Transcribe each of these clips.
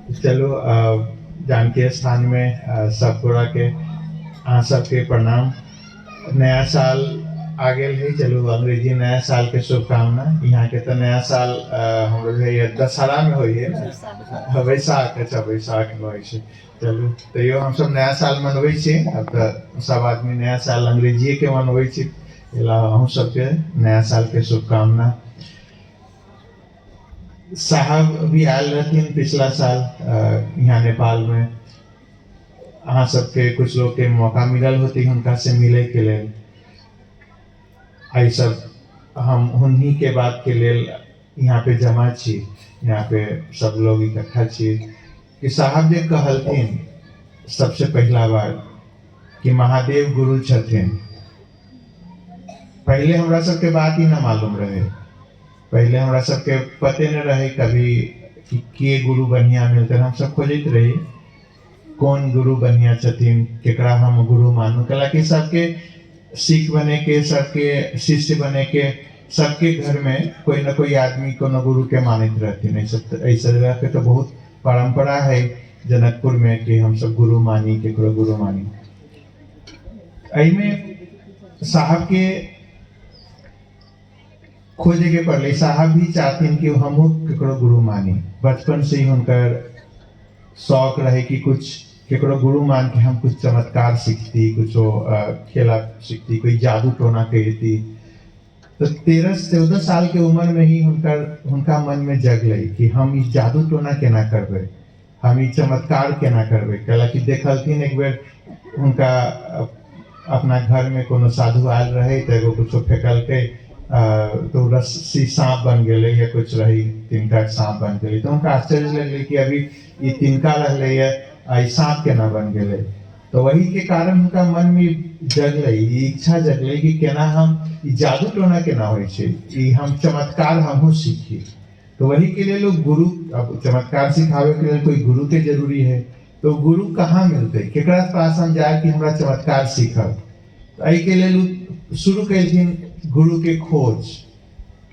चलो जानकी स्थान में सबगोरा के सबके प्रणाम। नया साल आ गेल है, चलो अंग्रेजी नया साल के शुभकामना। यहाँ के तो नया साल हम लोग है ये दशहरा में होई है ना, वैशाख। अच्छा वैशाख में होइ छै। चलू तैयो हम सब नया साल मनबै छी। अब तो सब आदमी नया साल अंग्रेजी के मनबै छी। हम सबके नया साल के शुभकामना। साहब भी आयल रहथिन पिछला साल यहाँ नेपाल में। अहाँ सबके कुछ लोग के मौका मिलल होती उनका से मिले के लेल। आई सब हम उन्हीं के बात के लेल यहाँ पे जमा छी, यहाँ पे सब लोग इकट्ठा छी कि साहब जे कहलथिन सबसे पहला बार कि महादेव गुरु छथिन। पहले हमरा सबके बात ही ना मालूम रहे। पहले हमरा सबके पते न रहे कभी कि के गुरु बढ़िया मिलते। हम सब खोजत रही कौन गुरु बढ़िया छथिन, केकरा हम गुरु मानू। कला कि सबके सिख बने के, सबके शिष्य बने के, सबके घर में कोई ना कोई आदमी कोनो गुरु के मानित रहती। ऐसा जगह के तो बहुत परंपरा है जनकपुर में कि हम सब गुरु मानी, केकरो गुरु मानी। में साहब के खोजे के पड़े। साहब भी चाहते कि हम केकरो गुरु मानी। बचपन से ही उनकर शौक रहे कि कुछ केकरो गुरु मान के हम कुछ चमत्कार सीखती, कुछ खेला सीखती, कोई जादू टोना करती। तो 13-14 साल के उम्र में ही उनका मन में जग लई कि हम इस जादू टोना केना करबे, हम इस चमत्कार केना करबे। कला कि देखलथिन एक बेर उनका अपना घर में कोनो साधु आयल रहे तो एगो कुछ फेंकल के तो रस्सी सांप बन गए या कुछ रही, तिनका सांप बन गई। तो उनका आश्चर्य लगले कि अभी ये तिनका रहले या सांप केना बन गए। तो वही के कारण उनका मन में जगले, इच्छा जगले कि केना हम जादू टोना केना होइ छै, हम चमत्कार हमहू सीखी। तो वही के लिए लोग गुरु, अब चमत्कार सिखावे के लिए कोई गुरु के जरूरी है। तो गुरु कहाँ मिलते, केकरा पास हम जाए कि हमरा चमत्कार सीखब। तो आई के लिए शुरू कैलखिन गुरु के खोज।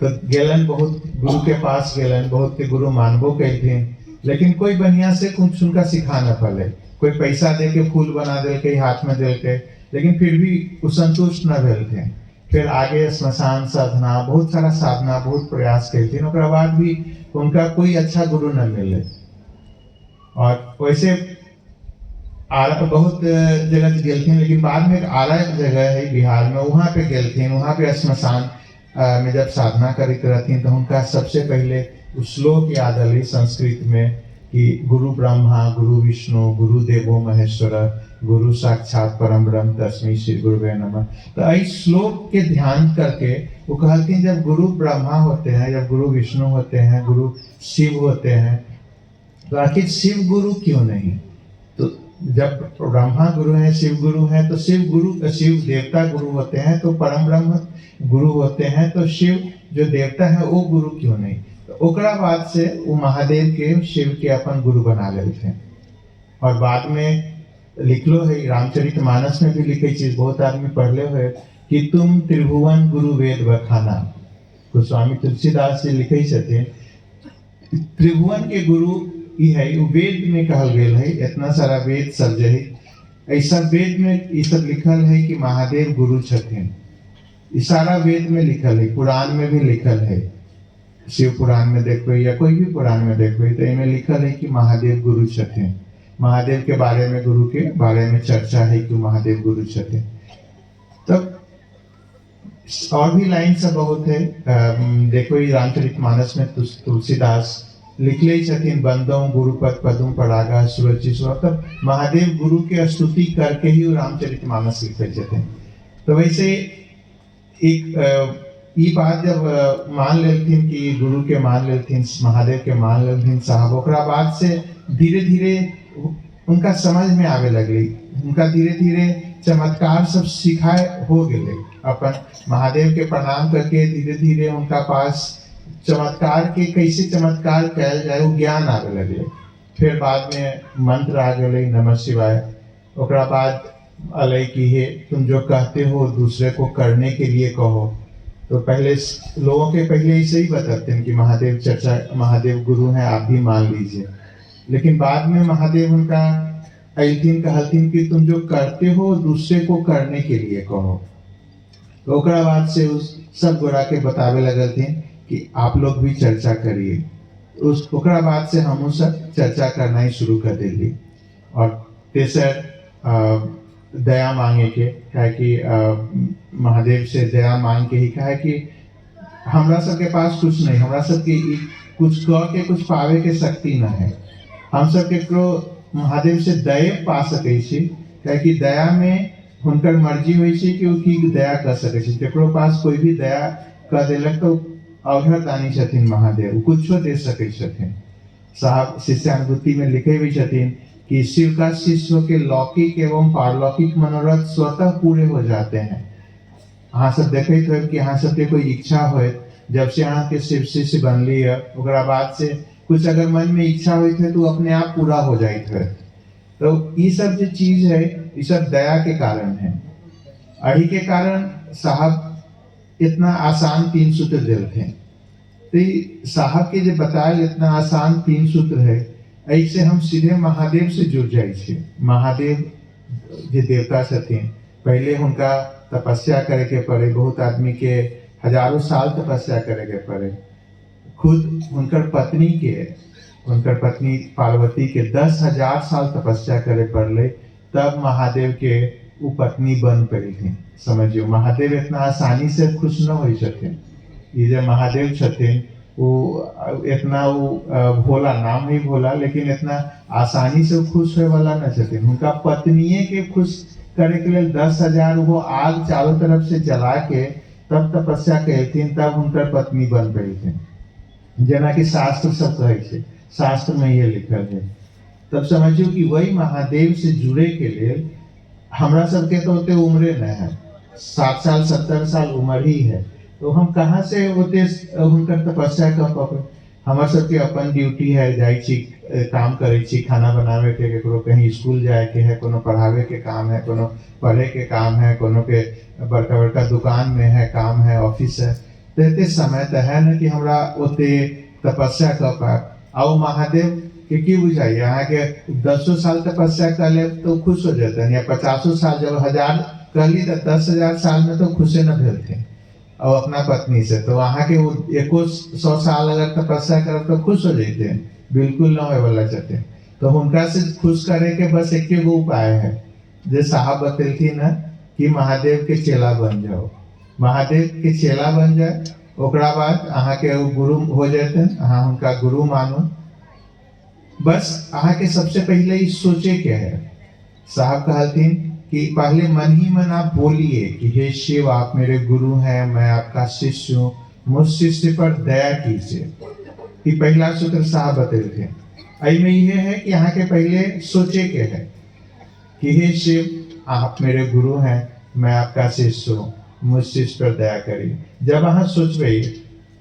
तो गेलन बहुत गुरु के पास गेलन, बहुत के गुरु मानबो कैलखिन, लेकिन कोई बढ़िया से कुछ उनका सिखा न पाले। कोई पैसा दे के फूल बना दे के हाथ में दे के, लेकिन फिर भी वो संतुष्ट न भेल थे। फिर आगे श्मशान साधना, बहुत सारा साधना, बहुत प्रयास कैलखिन, ओकरा बाद भी उनका कोई अच्छा गुरु न मिले। और वैसे बहुत जगह गेलखिन, लेकिन बाद में आरा एक जगह है बिहार में, वहाँ पे गेलखिन। वहाँ पे श्मशान में जब साधना करते रहथिन तो उनका सबसे पहले श्लोक याद आली संस्कृत में कि गुरु ब्रह्मा गुरु विष्णु गुरु देवो महेश्वर गुरु साक्षात परम ब्रह्म तस्मै श्री गुरुवे नमः। तो इस श्लोक के ध्यान करके वो कहलथिन जब गुरु ब्रह्मा होते हैं, जब गुरु विष्णु होते हैं, गुरु शिव होते हैं, तो आखिर शिव गुरु क्यों नहीं। तो जब ब्रह्मा गुरु है, शिव गुरु है, तो शिव गुरु, शिव देवता गुरु होते हैं, तो परम ब्रह्म गुरु होते हैं, तो शिव जो देवता है वो गुरु क्यों नहीं। तो ओकरा बाद से वो महादेव के, शिव के अपन गुरु बना लेते हैं। और बाद में लिखलो है रामचरितमानस में भी लिखे चीज बहुत आदमी पढ़ले हुए कि तुम त्रिभुवन गुरु वेद बखाना। गोस्वामी तुलसीदास जी लिखे छथिन त्रिभुवन के गुरु ई है, वेद में कहल गेल है। इतना सारा वेद सब जे है, ऐसा वेद में ये सब लिखल है कि महादेव गुरु छथिन। सारा वेद में लिखल है, पुराण में भी लिखल है। शिव पुराण में देखबे या कोई भी पुराण में देखबे तो इनमें लिखल है कि महादेव गुरु छथिन। महादेव के बारे में, गुरु के बारे में चर्चा है कि महादेव गुरु छथिन। तब और भी लाइन सब बहुत है। देखो ये रामचरितमानस में तुलसीदास लिखले छथिन बंदों गुरुपद पदुम परागा सुरचि सुर। तब महादेव गुरु के स्तुति करके ही रामचरितमानस लिखे छथिन। तो वैसे एक ये बात जब मान लेथिन कि गुरु के मान लेथिन, महादेव के मान लेथिन साहब, ओकरा बाद से धीरे धीरे उनका समझ में आवे लगली। उनका धीरे धीरे चमत्कार सब सिखाए हो गए। अपन महादेव के प्रणाम करके धीरे धीरे उनका पास चमत्कार के कैसे चमत्कार कैल जाए वो ज्ञान आवे लगे। फिर बाद में मंत्र आ गए नमः शिवाय। ओकरा बाद अलग की है तुम जो कहते हो दूसरे को करने के लिए कहो। तो पहले लोगों के पहले ऐसे ही बताते हैं कि महादेव चर्चा, महादेव गुरु हैं, आप भी मान लीजिए। लेकिन बाद में महादेव उनका अइलथिन कहलथिन कि तुम जो करते हो दूसरे को करने के लिए कहो। तो ओकरा बाद से उस सब गोरा के बतावे लगलथिन कि आप लोग भी चर्चा करिए। उस ओकरा बाद से हम सब चर्चा करना ही शुरू कर देली। और तेसर दया मांगे के है कि महादेव से दया मांग के ही कहा कि हमरा सबके पास कुछ नहीं, हमरा सबके कुछ कह के कुछ पावे के शक्ति न है। हम सब केकरो महादेव से दया पा सकै छी, कि दया में हुनकर मर्जी होइ छै कि ओ की दया कर सकै छै। केकरो पास कोई भी दया कर देलक तो अवघर दानी छथिन महादेव, कुछो दे सकै छथिन। साहब शिष्यानुभूति में लिखे हुए छथिन कि शिव का शिष्य के लौकिक एवं पारलौकिक मनोरथ स्वतः पूरे हो जाते हैं। अहाँ सब देखते हो कि अहाँ सबके कोई इच्छा हो, जब से अहाँ के शिव शिष्य बनली है ओकरा बाद से कुछ अगर मन में इच्छा हुई है तो अपने आप पूरा हो जाइत है। तो ये सब जो चीज है ये सब दया के कारण है। अही के कारण साहब इतना आसान 3 सूत्र देते हैं। तो साहब के जो बतायल इतना आसान 3 सूत्र है, ऐसे हम सीधे महादेव से जुड़ जाए। महादेव जो देवता छथिन, पहले उनका तपस्या करे के पड़े। बहुत आदमी के हजारों साल तपस्या करे के पड़े। खुद उनकर पत्नी पार्वती के 10,000 साल तपस्या करे पड़ले, तब महादेव के वो पत्नी बन पड़ी थी। समझियो महादेव इतना आसानी से खुश न हो छथिन। ये जो महादेव छथिन वो इतना वो भोला, नाम ही भोला, लेकिन इतना आसानी से खुश होए वाला न छथिन। उनका पत्निये के खुश करे के लिए 10,000 वो आग चारों तरफ से जला के तब तपस्या करथिन, तब उनकर पत्नी बन पड़ी थी। जना कि शास्त्र सब कहे छे, शास्त्र में ये लिखल है। तब समझियो कि वही महादेव से जुड़े के लिए हमरा सबके तो उतने उम्र न है, 60 साल 70 साल उम्र ही है। तो हम कहाँ से उतने उनकर तपस्या कर पाबे। हमार सबके अपन ड्यूटी है, जाई छी काम करे छी, खाना बनावे के, केकरो कहीं स्कूल जाए के है, कोनो पढ़ावे के काम है, कोनो पढ़े के काम है, कोनो के बड़का बड़का दुकान में है काम है, ऑफिस है। तो इतने समय तो है न कि हमरा उतने तपस्या कर पाए। आओ महादेव के की बुझाइए, यहाँ के 10 साल तपस्या कर ले तो खुश हो जाते हैं, या 50 साल, जब 1000 कर ली तो 10,000 साल में तो खुशे न भेलते और अपना पत्नी से। तो वहाँ के 100 साल अगर तपस्या कर तो खुश हो जाते हैं, बिल्कुल न होए वाला चाहते। तो उनका से खुश करे के बस एक गो उपाय है, जो साहब बतलती न कि महादेव के चेला बन जाओ। महादेव के चेला बन जाए, ओकरा बाद अहाँ के गुरु हो जाते हैं, अहाँ उनका गुरु मानो। बस अहाँ के सबसे पहले ही सोचे के है। साहब कहलथिन कि पहले मन ही मन आप बोलिए कि हे शिव, आप मेरे गुरु हैं, मैं आपका शिष्य हूँ, मुझ शिष्य पर दया कीजिए। ये पहला सूत्र साहब बतलते हैं। आई में यह है कि यहाँ के पहले सोचे के है कि हे शिव, आप मेरे गुरु हैं, मैं आपका शिष्य हूँ, मुझ शिष्य पर दया करिए। जब अहाँ सोचबे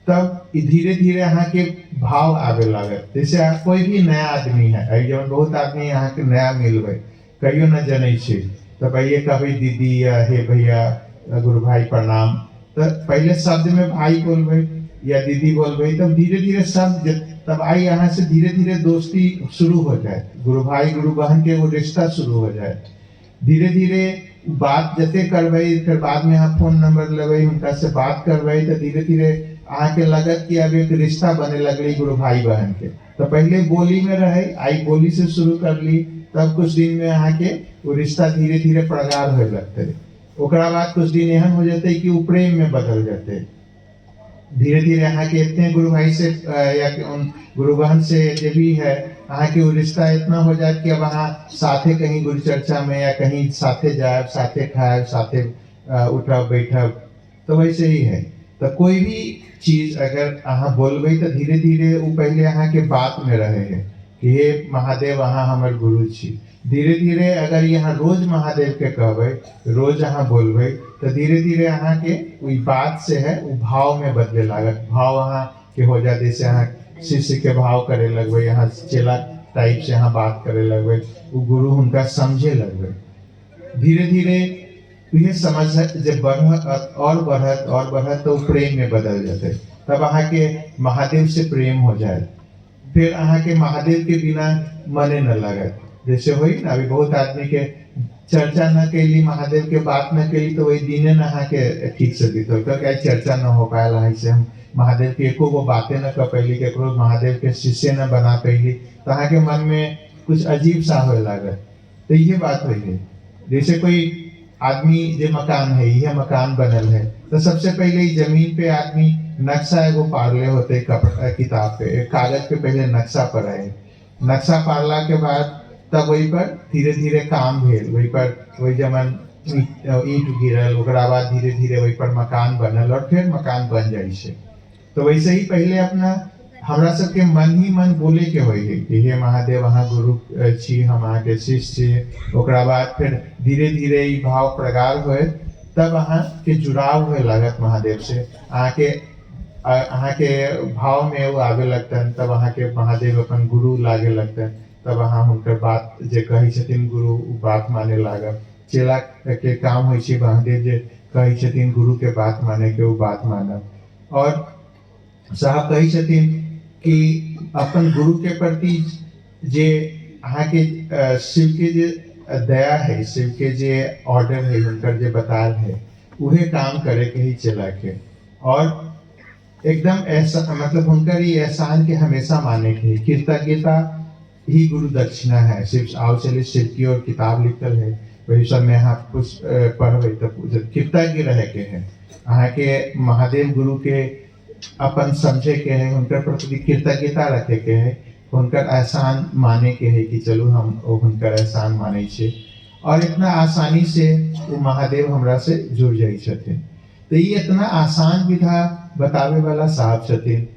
तब धीरे धीरे अहाँ के भाव आवे लागत। जैसे कोई भी नया आदमी है, जब बहुत आदमी यहाँ के नया मिलबे, कहियो न जनै छी, तो भैया कहबे दीदी या हे भैया गुरु भाई प्रणाम, तो पहले शब्द में भाई बोलबे या दीदी बोलबे, तब धीरे धीरे शब्द, तब आई यहाँ से धीरे धीरे दोस्ती शुरू हो जाए, गुरु भाई गुरु बहन के वो रिश्ता शुरू हो जाए। धीरे धीरे बात जते करबे, फिर बाद में यहाँ फोन नंबर लेबे, उनका से बात करबे, तो धीरे धीरे अहाँ के लगत कि अब एक रिश्ता बने लगले गुरु भाई बहन के। तो पहले बोली में रहे, आई बोली से शुरू कर ली, तब कुछ दिन में अहाँ के वो रिश्ता धीरे धीरे प्रगाढ़ हो लगते। ओकरा बाद कुछ दिन एहन हो जाते कि वो प्रेम में बदल जाते। धीरे धीरे अहाँ के इतने गुरु भाई से या उन गुरु बहन से जो भी है, अहाँ के वो रिश्ता इतना हो जाए कि अब अहाँ साथे कहीं गुरु चर्चा में या कहीं साथे जाए, साथे खाए, साथे उठब बैठब। तो वैसे ही है। तो कोई भी चीज अगर अहाँ बोलबे तो धीरे धीरे वो पहले अहाँ के बात में रहे है कि हे महादेव, अहाँ हमारे गुरु छी। धीरे धीरे अगर यहाँ रोज महादेव के कहबे, रोज अहाँ बोलबे, तो धीरे धीरे अहाँ के वही बात से है वो भाव में बदले लागत। भाव अहाँ के हो जाते, जैसे अहाँ शिष्य के भाव करे लगबे, यहाँ चेला टाइप से अहाँ बात करे लगबे, वो गुरु उनका समझे लगबे। धीरे धीरे ये समझ जब बढ़त और बढ़त और बढ़त तो प्रेम में बदल जाते। तब अहाँ के महादेव से प्रेम हो जाए। फिर अहाँ के महादेव के बिना मने न लगत। जैसे होई ना अभी बहुत आदमी के चर्चा न कैली, महादेव के बात न कैली, तो वही दिने न अहाँ के ठीक से बीतल, क्योंकि चर्चा न हो पाएला है से हम महादेव के एको गो बातें न कर पैली, केकरो महादेव के शिष्य न बना पैली, तो अहाँ के मन में कुछ अजीब सा हो लागत। तो ये बात हुई है। जैसे कोई आदमी जे मकान है, यह मकान बनल है, तो सबसे पहले जमीन पे आदमी नक्शा एगो पाड़ले होते किताब पे, कागज पे पहले नक्शा पढ़े, नक्शा पाड़ला के बाद तब वही पर धीरे धीरे काम भेल, वही पर वही जमन ईंट गिरल, ओकरा बाद धीरे धीरे वही पर मकान बनल और फिर मकान बन जाई छै। तो वैसे ही पहले अपना हमरा सबके मन ही मन बोले के होई है कि हे महादेव अहाँ गुरु छी, हम अहाँ के शिष्य छी। ओकरा बाद फिर धीरे धीरे ई भाव प्रगाढ़ होए, तब अहाँ के जुड़ाव होए लागत महादेव से, अहाँ के भाव में वो आगे लगतन, तब अहाँ के महादेव अपन गुरु लागे लगतन, तब अहाँ हुनकर बात जे कही छथिन गुरु बात माने लागब। चेला के काम होइ छै महादेव जे कही छथिन गुरु के बात माने के वो बात मानब। और साहब कही छथिन कि अपन गुरु के प्रति जे अहाँ के शिव के जे दया है, शिव के जे ऑर्डर है, हुनकर जे बताल है, उहे काम करे के ही चला के, और एकदम ऐसा मतलब हुनकर ये एहसान के हमेशा माने के, कृतज्ञता ही गुरु दक्षिणा है। सिर्फ आओ चले शिव की और किताब लिखल है, वही सब में आप कुछ पढ़बे तब कृतज्ञ रहे के है, अहाँ के महादेव गुरु के अपन समझे के है, उनकर प्रति कृतज्ञता रखे के है, उनकर एहसान माने के है कि चलो हम उनकर एहसान माने छे, और इतना आसानी से वो महादेव हमरा से जुड़ जाई छथिन। तो ये इतना आसान विधा बतावे वाला साहब छथिन।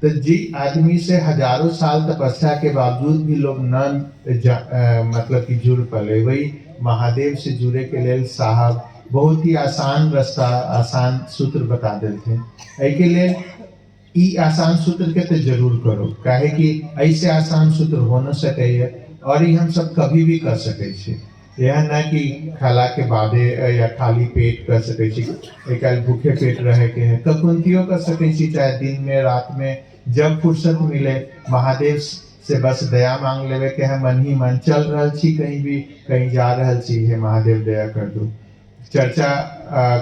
तो जी आदमी से हजारों साल तपस्या के बावजूद भी लोग मतलब कि जुड़ पले, वही महादेव से जुड़े के लिए साहब बहुत ही आसान रास्ता, आसान सूत्र बता देते हैं। एक लिए ई आसान सूत्र के तो जरूर करो, काहे कि ऐसे आसान सूत्र हो न सके है, और ये हम सब कभी भी कर सके छे। यह न कि खाला के बादे या खाली पेट कर सके छी, एक भूखे पेट रहे के है, ककुंतियों कर सके छी, चाहे दिन में रात में जब फुर्सत मिले महादेव से बस दया मांग लेवे के है। मन ही मन चल रहा छी, कहीं भी कहीं जा रहा छी, हे महादेव दया कर दो। चर्चा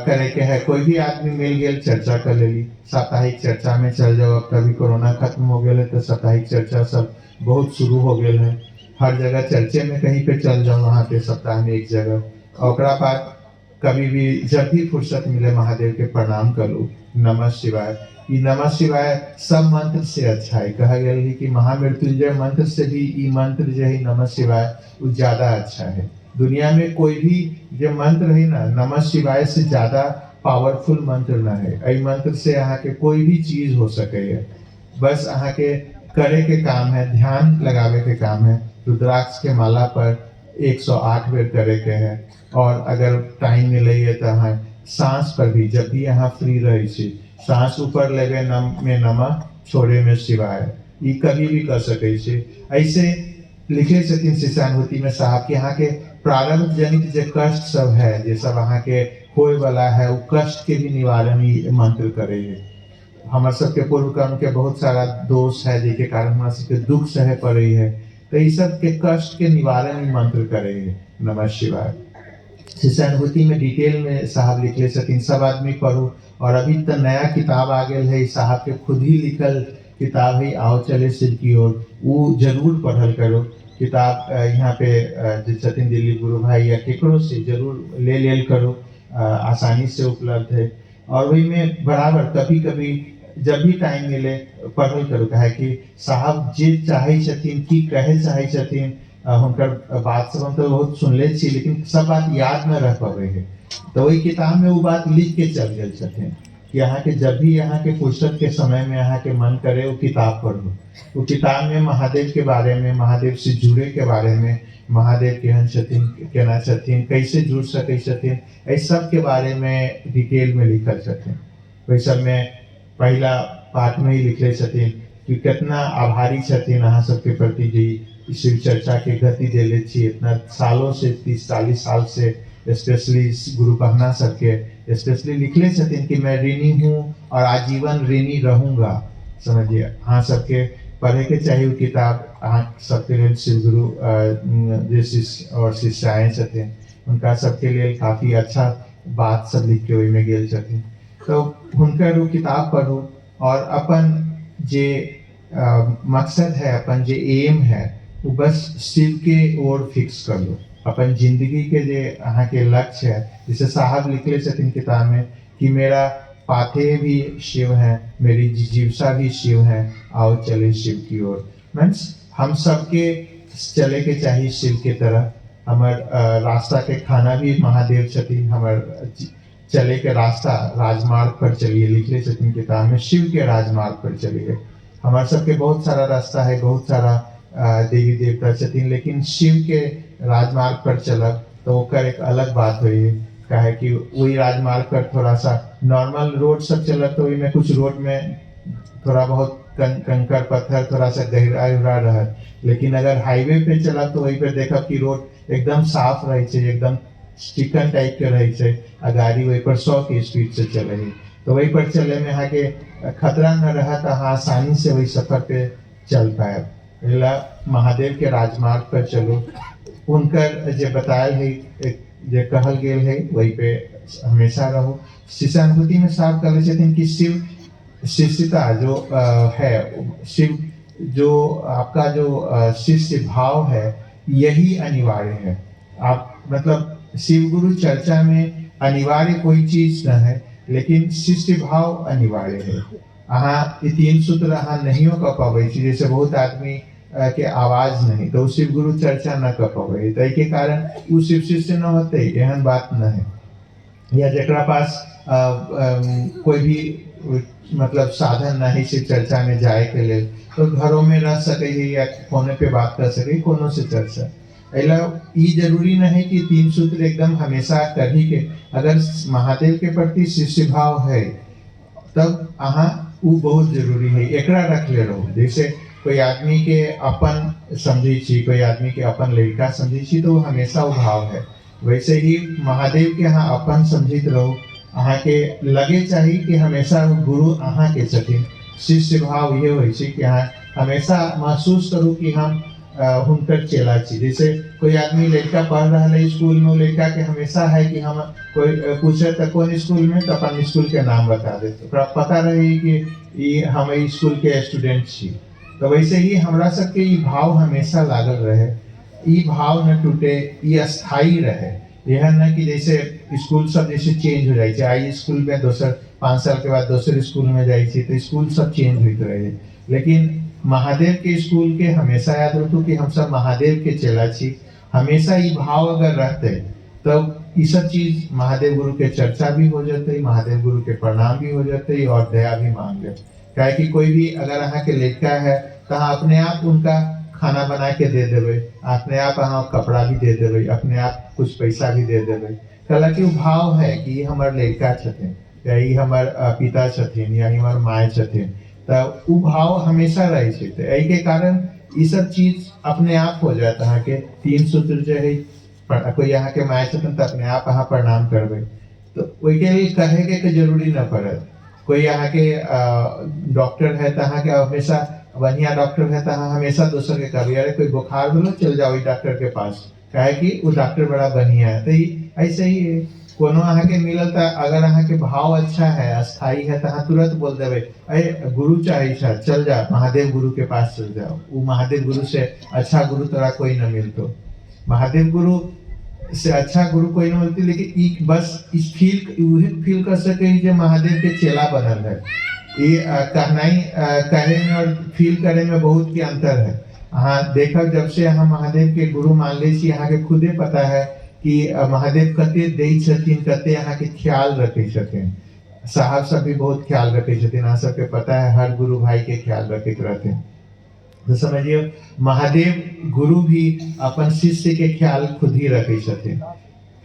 करे के है, कोई भी आदमी मिल गए चर्चा कर लेली, साप्ताहिक चर्चा में चल जाओ। अब कभी कोरोना खत्म हो गया तो साप्ताहिक चर्चा सब बहुत शुरू हो गए है, हर जगह चर्चे में कहीं पे चल जाओ, वहाँ पे सप्ताह में एक जगह। और ओकरा बाद कभी भी जब भी फुर्सत मिले महादेव के प्रणाम करो, नमः शिवाय। ये नमः शिवाय सब मंत्र से अच्छा है, कहा गया है कि महामृत्युंजय मंत्र से भी ये मंत्र जो है नमः शिवाय वो ज्यादा अच्छा है। दुनिया में कोई भी जो मंत्र है ना, नमः शिवाय से ज्यादा पावरफुल मंत्र ना है। ऐ मंत्र से अहाँ के कोई भी चीज हो सके है, बस अहाँ के करे के काम है, ध्यान लगावे के काम है। रुद्राक्ष के माला पर 108 बेर करे के है, और अगर टाइम मिले तो अहाँ सांस पर भी, जब भी यहाँ फ्री रहे छी, सांस ऊपर लेवे नम में नमः, छोड़े में शिवाय, ये कभी भी कर सके छी। ऐसे लिखे छथिन शिष्यानुभूति में साहब के यहाँ के प्रारंभ जनित जो कष्ट सब है, जे सब अहाँ के होए वाला है, वो कष्ट के भी निवारण ही मंत्र करे है। हमारे सबके पूर्व कर्म के बहुत सारा दोष है, जिसके कारण हमारे सबके दुख सहे पड़े है, तो ये सब के कष्ट के निवारण ही मंत्र करे है नमः शिवाय। शिष्यानुभूति में डिटेल में साहब लिखले छथिन, सब आदमी पढ़ो। और अभी तो नया किताब आ गया है, साहब के खुद ही लिखल किताब है, आओ चले शिव की ओर, वो जरूर पढ़ल करो। किताब यहाँ पे जो छथिन दिल्ली गुरु भाई या केकरो से जरूर ले लेल करो, आसानी से उपलब्ध है। और वही में बराबर कभी कभी जब भी टाइम मिले पढ़ल करो, कहे कि साहब जे चाहे छथिन, की कहे चाहे छथिन, हुनकर बात सब हम तो बहुत सुनले छी, लेकिन सब बात याद न रह पावे है। तो वही किताब में वो बात लिख के चल गए छथिन कि यहाँ के जब भी यहाँ के फुर्सत के समय में यहाँ के मन करे वो किताब पढ़ो। वो किताब में महादेव के बारे में, महादेव से जुड़े के बारे में, महादेव केहन छथिन, केना छथिन, कैसे जुड़ सके छथिन, इस सब के बारे में डिटेल में लिखल छथिन। वही सब में पहला पाठ में ही लिखले छथिन कि कितना आभारी छथिन अहाँ सबके प्रति जी शिव चर्चा के गति देले छी, इतना सालों से 30-40 साल से, स्पेशली गुरु बहना सबके स्पेशली लिखले छथिन कि मैं ऋणी हूँ और आजीवन ऋणी रहूंगा। समझिए हाँ सबके पढ़े के चाहिए वो किताब अहाँ सबके लिए शिव गुरु जे शिष्य और शिष्याएँ छथिन उनका सबके लिए काफ़ी अच्छा बात सब लिख के ओहिमे गेल छथिन। तो हुनकर वो किताब पढ़ू और अपन जे मकसद है अपन जे एम है वो बस शिव के ओर फिक्स कर लो। अपन जिंदगी के जे अहाँ के लक्ष्य है जैसे साहब लिखले छथिन किताब में कि मेरा पाथे भी शिव है, मेरी जिजीविका भी शिव है, आओ चले शिव की ओर। मीन्स हम सबके चले के चाहिए शिव के तरह। हमार रास्ता के खाना भी महादेव छथिन, हमार चले के रास्ता राजमार्ग पर चलिए लिखले छथिन किताब में, शिव के राजमार्ग पर चलिए। हमारे सबके बहुत सारा रास्ता है, बहुत सारा देवी देवता छथिन, लेकिन शिव के राजमार्ग पर चलब तो ओकर एक अलग बात हुई काहे कि वही राजमार्ग पर थोड़ा सा नॉर्मल रोड सब चलत तो में कुछ रोड में थोड़ा बहुत कंकर पत्थर थोड़ा सा गहरा उहरा रहा, लेकिन अगर हाईवे पे चला तो वही पे देखब कि रोड एकदम साफ रहे छे, एकदम चिकन टाइप के रहे छे, आ गाड़ी वही पर 100 की स्पीड से चले ही तो वही पर चले में यहाँ के खतरा न रहा तो हाँ आसानी से वही सफर पे चल पाए। पहला महादेव के राजमार्ग पर चलो, उनकर जो बतायल है जो कहल गेल है वही पे हमेशा रहो। शिष्यानुभूति में साफ कर छथिन कि शिव शिष्यता जो है, शिव जो आपका जो शिष्य भाव है यही अनिवार्य है। आप मतलब शिव गुरु चर्चा में अनिवार्य कोई चीज न है, लेकिन शिष्य भाव अनिवार्य है। अहाँ ये 3 सूत्र अहाँ नहीं कर पावे, जैसे बहुत आदमी के आवाज नहीं तो शिव गुरु चर्चा न कर पावे, तो के कारण वो शिव शिष्य न होते, एहन बात न है। या जरा पास कोई भी मतलब साधन नहीं शिव चर्चा में जाए के लिए तो घरों में रह सके या फोन पे बात कर सके कोनो से चर्चा। ऐला ये जरूरी नहीं कि 3 सूत्र एकदम हमेशा कर ही के, अगर महादेव के प्रति शिष्य भाव है तब अहाँ वो बहुत जरूरी है, एकरा रख ले रहो। जैसे कोई आदमी के अपन समझी छी, कोई आदमी के अपन लड़का समझी छी तो हमेशा वो भाव है, वैसे ही महादेव के यहाँ अपन समझित रहो। अहाँ के लगे चाहिए कि हमेशा गुरु अहाँ के छथिन, शिष्य भाव ये हो कि अहाँ हमेशा महसूस करूँ कि हम हुनकर चेला छी। जैसे कोई आदमी लड़का पढ़ रहा है स्कूल में, लड़का के हमेशा है कि हम कोई पूछे तो कौन स्कूल में तो अपन स्कूल के नाम बता दे, तो पता रही कि ये हम स्कूल के स्टूडेंट छी। तो वैसे ही हमरा सबके ये भाव हमेशा लागल रहे, ये भाव न टूटे, ये स्थायी रहे। यह न कि जैसे स्कूल सब जैसे चेंज हो जाए, आई स्कूल में दोसर 5 साल के बाद दोसर स्कूल में जाए तो स्कूल सब चेंज होते रहे, लेकिन महादेव के स्कूल के हमेशा याद रखो कि हम सब महादेव के चेला छी। हमेशा ये भाव अगर रहते तो ये सब चीज महादेव गुरु के चर्चा भी हो जाते, महादेव गुरु के प्रणाम भी हो जाते और दया भी मांग ले। क्या कि कोई भी अगर अहाँ के लड़का है तो अपने आप उनका खाना बना के दे देवे, अपने आप अहाँ कपड़ा भी दे देवे, अपने आप कुछ पैसा भी दे देवे। हालांकि वो भाव है कि ये हमार लड़का छथिन या ये हमार पिता छथिन या हमार माँ छथिन, तो वो भाव हमेशा रहे छे। तो यही के कारण ये सब चीज अपने आप हो जाता है कि 3 सूत्र जो है, कोई यहाँ के माँ छथिन तो अपने आप अहाँ प्रणाम करवे, तो वही के लिए कहे के जरूरी न पड़े। कोई यहाँ के डॉक्टर है तो अहाँ के हमेशा बढ़िया डॉक्टर है तो हमेशा दूसर के कभी अरे कोई बुखार बोलो चल जाओ डॉक्टर के पास, कहे कि वो डॉक्टर बड़ा बढ़िया है। तो ऐसे ही कोनो अहाँ के मिलल तो अगर अहाँ के भाव अच्छा है, स्थायी है, तो तुरंत बोल देवे अरे गुरु चाहिए चल जा महादेव गुरु के पास चल जाओ, वो महादेव गुरु से अच्छा गुरु तोरा कोई न मिलतो। महादेव गुरु से अच्छा गुरु कोई नहीं मिलती, लेकिन एक बस इस फील कर सके जो महादेव के चेला बनल है। ये कहे में और फील करे में बहुत के अंतर है। हाँ देखा जब से हम महादेव के गुरु मान ले छी, यहाँ के खुदे पता है कि महादेव कते दे छथिन, कते यहाँ के ख्याल रखे छथिन। साहब सब भी बहुत ख्याल रखे छथिन, अहाँ सबके पता है हर गुरु भाई के ख्याल रखते रहते। तो समझिए महादेव गुरु भी अपन शिष्य के ख्याल खुद ही रखे छथिन।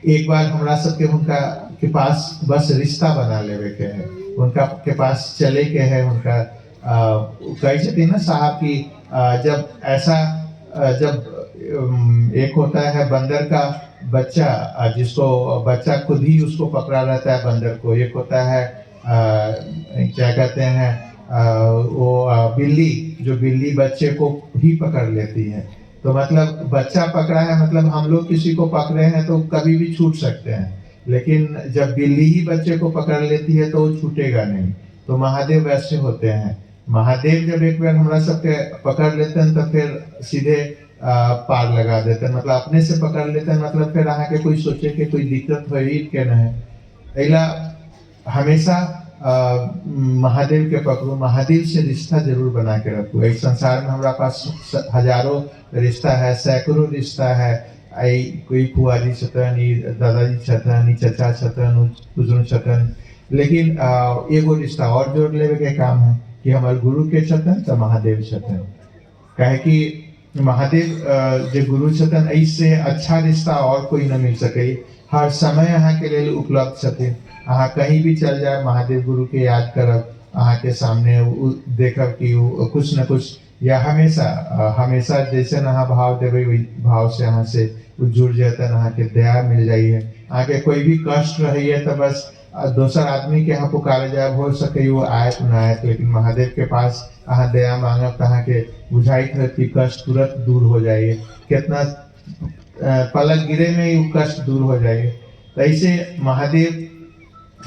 एक बार हमरा सबके उनका के पास बस रिश्ता बना लेवे के है, उनका के पास चले के है। उनका कही छथिन ना साहब की जब ऐसा जब एक होता है बंदर का बच्चा जिसको बच्चा खुद ही उसको पकड़ा रहता है बंदर को, एक होता है क्या कहते हैं बिल्ली, जो बिल्ली बच्चे को ही पकड़ लेती है। तो मतलब बच्चा पकड़ा है, मतलब हम लोग किसी को पकड़े हैं तो कभी भी छूट सकते हैं, लेकिन जब बिल्ली ही बच्चे को पकड़ लेती है तो वो छूटेगा नहीं। तो महादेव वैसे होते हैं। महादेव जब एक बार हमरा सबके पकड़ लेते हैं तो फिर सीधे पार लगा देते हैं, मतलब अपने से पकड़ लेते हैं, मतलब फिर आके कोई सोचे कि कोई दिक्कत हो ही के न है। अइला हमेशा महादेव के पकड़ो, महादेव से रिश्ता जरूर बना के रखो। इस संसार में हमारा पास हजारों रिश्ता है, सैकड़ों रिश्ता है। आई कोई फुआजी छतन, दादाजी छतन, चचा छतन, बुजुर्ग छतन, लेकिन एगो रिश्ता और जोड़ लेवे के काम है कि हमारे गुरु के छतन तो महादेव छतन। काहे कि महादेव जो गुरु छतन, ऐसे अच्छा रिश्ता और कोई न मिल सके। हर समय अहाँ के लिए उपलब्ध छथिन। अहाँ कहीं भी चल जाए, महादेव गुरु के याद करब, अहाँ के सामने देखब कि कुछ न कुछ, या हमेशा जैसे अहाँ भाव देवे वही भाव से अहाँ से जुड़ जातन, अहाँ के दया मिल जाइए। अहाँ के कोई भी कष्ट रही तो बस दोसर आदमी के यहाँ पुकारे जाए, हो सके वो आयत न आयत, लेकिन महादेव के पास अहाँ दया मांगब तो अहाँ के बुझाइत है कि कष्ट तुरंत दूर हो जाइए। कितना पलक गिरे में ही कष्ट दूर हो जाइए। तो ऐसे महादेव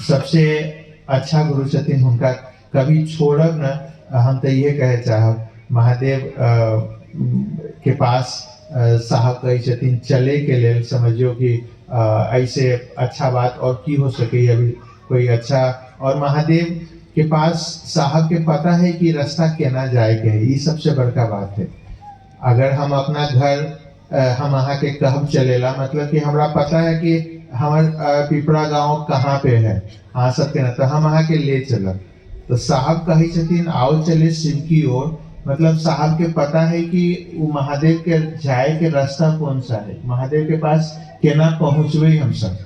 सबसे अच्छा गुरु छथिन, हुनका कभी छोड़ब न। हम तो ये कहे चाहब महादेव के पास साहब कहे छथिन चले के लेल, समझियो कि ऐसे अच्छा बात और की हो सके अभी कोई अच्छा। और महादेव के पास साहब के पता है कि रास्ता केना जाए के है, ये सबसे बड़का बात है। अगर हम अपना घर हम अहाँ के कहब चलेला, मतलब कि हमरा पता है कि हमार पिपरा गांव कहाँ पे है, हाँ सबके ना, तो हम अहाँ के ले चलब। तो साहब कही छथिन आओ चले शिव की ओर, मतलब साहब के पता है कि वो महादेव के जाए के रास्ता कौन सा है, महादेव के पास केना पहुँचबे हम सब।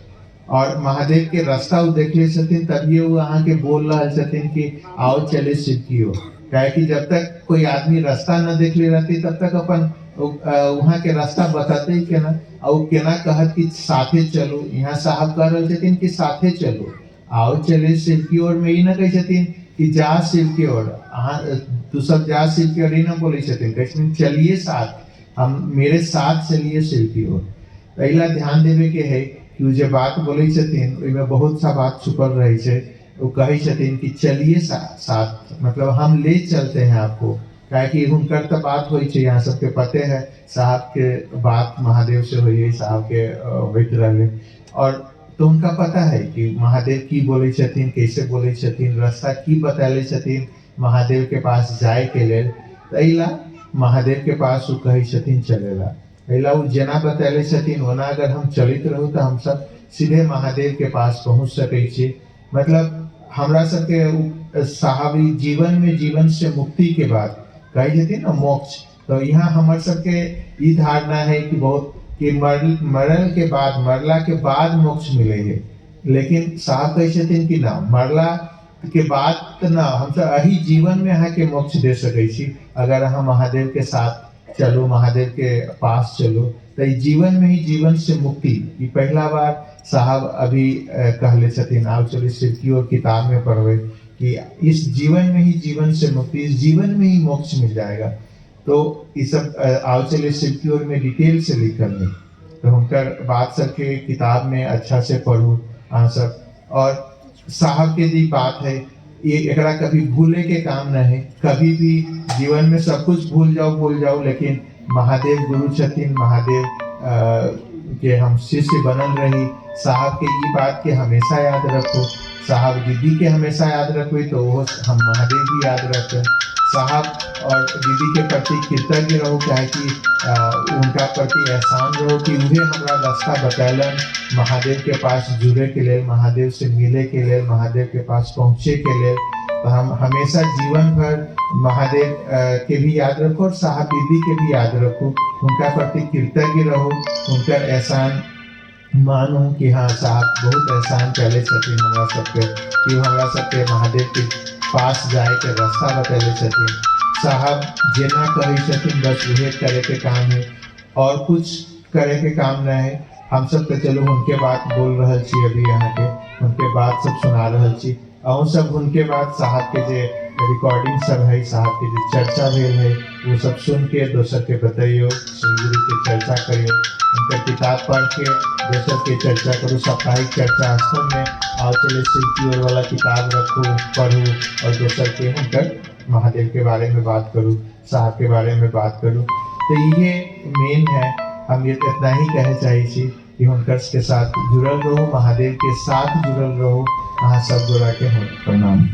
और महादेव के रास्ता वो देख ले छथिन, तभी वो अहाँ के बोल रहा छथिन कि आओ चले शिव की ओर। काहे कि जब तक कोई आदमी रास्ता न देख ले रहती तब तक अपन वहाँ के रास्ता बताते ही केना, और केना कहत कि साथे चलो। यहाँ साहब कह रहे छथिन कि साथे चलो, आओ चले शिव की ओर में। ही न कहे छथिन कि जा शिव की ओर, तू सब जा शिव की ओर, ही न बोले छथिन, कहे चलिए साथ, हम मेरे साथ चलिए शिव की ओर। पहला ध्यान देवे के है कि जो बात बोले छथिन उसमें बहुत सा बात छुपल रही है। वो कहे छथिन कि चलिए साथ, मतलब हम ले चलते हैं आपको। काहे कि हुनकर तो बात हुई है, यहाँ सबके पते है साहब के बात महादेव से हुई है, साहब के वैत रहे। और तो उनका पता है कि महादेव की बोले छथिन, कैसे बोले छथिन, रास्ता की बतैले छथिन महादेव के पास जाए के लिए। तैला महादेव के पास वो कहे छथिन चलेला, तैला वो जेना बतैले छथिन ओना अगर हम चलित रहू तो हम सब सीधे महादेव के पास पहुँच सकै छी। मतलब हमरा सबके साहबी जीवन में, जीवन से मुक्ति के बाद कही जाती ना मोक्ष, तो यहाँ हमारे सबके ये धारणा है कि बहुत कि मरल के बाद, मरला के बाद मोक्ष मिले है। लेकिन साहब कहे छथिन कि ना, मरला के बाद तो ना, हम सब अही जीवन में यहाँ के मोक्ष दे सकै छी। अगर हम महादेव के साथ चलो, महादेव के पास चलो, तो जीवन में ही जीवन से मुक्ति। ये पहला बार साहब अभी कहले छथिन आओ चलो शिव की ओर, किताब में पढ़वे कि इस जीवन में ही जीवन से मुक्ति, इस जीवन में ही मोक्ष मिल जाएगा। तो ये सब आओ चले शिव की ओर में डिटेल से लिखल है। तो उनकर बात सबके किताब में अच्छा से पढ़ू सब। और साहब के जी बात है, ये एकरा कभी भूले के काम न है। कभी भी जीवन में सब कुछ भूल जाओ, लेकिन महादेव गुरु छथिन, महादेव के हम शिष्य बनल रही। साहब के ये बात के हमेशा याद रखो, साहब दीदी के हमेशा याद रखो, तो वो हम महादेव भी याद रखें। साहब और दीदी के प्रति कृतज्ञ रहो, चाहे कि उनका प्रति एहसान रहो कि उन्हें हमारा रास्ता बतैलन महादेव के पास जुड़े के लिए, महादेव से मिले के लिए, महादेव के पास पहुँचे के लिए। तो हम हमेशा जीवन भर महादेव के भी याद रखो और साहब दीदी के भी याद रखो, उनका प्रति कृतज्ञ रहो, उनका एहसान मानो कि हाँ साहब बहुत एहसान पहले छथिन हमरा सबके, कि हमरा सबके महादेव के पास जाए के रास्ता बतैले छथिन। साहब जेना कहे छथिन बस उहे करे के काम है, और कुछ करे के काम न है। हम सब तो चलो उनके बात बोल रहा छी, अभी यहाँ के उनके बात सब सुना रहा छी, और सब उनके बाद साहब के जे रिकॉर्डिंग सब है साहब के जो चर्चा भेल है वो सब सुन के दोसर के बताइयो, श्री गुरु के चर्चा करियो, उनका किताब पढ़ के दोसर के चर्चा करो, साप्ताहिक चर्चा आश्रम में आओ, चले शिल्पी और वाला किताब रखो पढ़ो और दोसर के उनकर महादेव के बारे में बात करूँ, साहब के बारे में बात करूँ। तो ये मेन है, हम ये इतना ही कहे चाहिए कि उनकर के साथ जुड़ल रहो, महादेव के साथ जुड़ल रहो। अहाँ सब गोरा के प्रणाम।